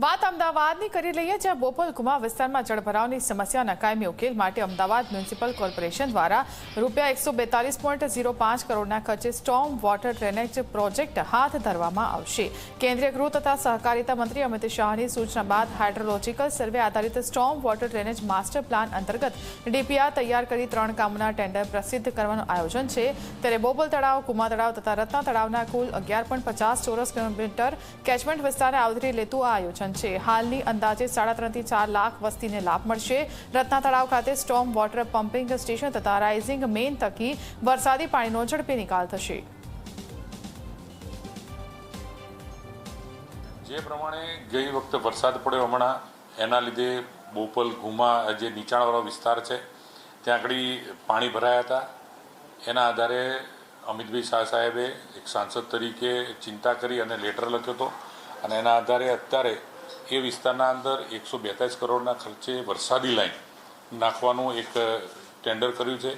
વાત અમદાવાદની કરી લઈએ, જ્યાં બોપલ કુમા વિસ્તારમાં જળભરાવની સમસ્યાના કાયમી ઉકેલ માટે અમદાવાદ મ્યુનિસિપલ કોર્પોરેશન દ્વારા ₹142.05 કરોડના ખર્ચે સ્ટોર્મ વોટર ડ્રેનેજ પ્રોજેક્ટ હાથ ધરવામાં આવશે। કેન્દ્રીય ગૃહ તથા સહકારિતા મંત્રી અમિત શાહની સૂચના બાદ હાઇડ્રોલોજીકલ સર્વે આધારિત storm water drainage master plan અંતર્ગત ડીપીઆર તૈયાર કરી 3 કામોના ટેન્ડર પ્રસિદ્ધ કરવાનું આયોજન છે। ત્યારે બોપલ તળાવ, કુમા તળાવ તથા રત્ના તળાવના કુલ 11.50 ચોરસ કિલોમીટર કેચમેન્ટ વિસ્તારને આવરી લેતું આ આયોજન છે। હાલની અંદાજે 3.5 થી 4 લાખ વસ્તીને લાભ મળશે। રત્ના તળાવ ખાતે સ્ટોર્મ વોટર પમ્પિંગ સ્ટેશન તથા રાઇઝિંગ મેઇન થકી વરસાદી પાણીનો ઝડપી નિકાલ થશે। જે પ્રમાણે ગઈ વખતે વરસાદ પડ્યો હમણાં, એના લીધે બોપલ, ઘુમા જે નીચાણવાળો વિસ્તાર છે ત્યાં આગળ પાણી ભરાયા હતા। એના આધારે અમિતભાઈ શાહ સાહેબે એક સાંસદ તરીકે ચિંતા કરી અને લેટર લખ્યો હતો અને એના આધારે અત્યારે એ વિસ્તારના અંદર 142 કરોડના ખર્ચે વરસાદી લાઈન નાખવાનું એક ટેન્ડર કર્યું છે।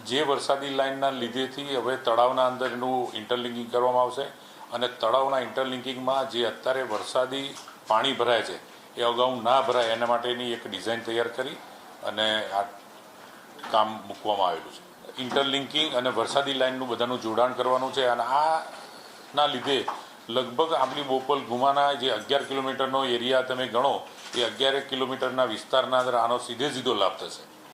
જે વરસાદી લાઈનના લીધેથી હવે તળાવના અંદર એનું ઇન્ટરલિંકિંગ કરવામાં આવશે અને તળાવના ઇન્ટરલિંકિંગમાં જે અત્યારે વરસાદી પાણી ભરાય છે એ અગાઉ ના ભરાય એના માટેની એક ડિઝાઇન તૈયાર કરી અને આ કામ મૂકવામાં આવેલું છે। ઇન્ટરલિંકિંગ અને વરસાદી લાઈનનું બધાનું જોડાણ કરવાનું છે અને આના લીધે લગભગ આપણી બોપલ ઘુમાના જે 11 કિલોમીટરનો એરિયા તમે ગણો, એ 11 કિલોમીટરના વિસ્તારના અંદર આનો સીધો લાભ થશે।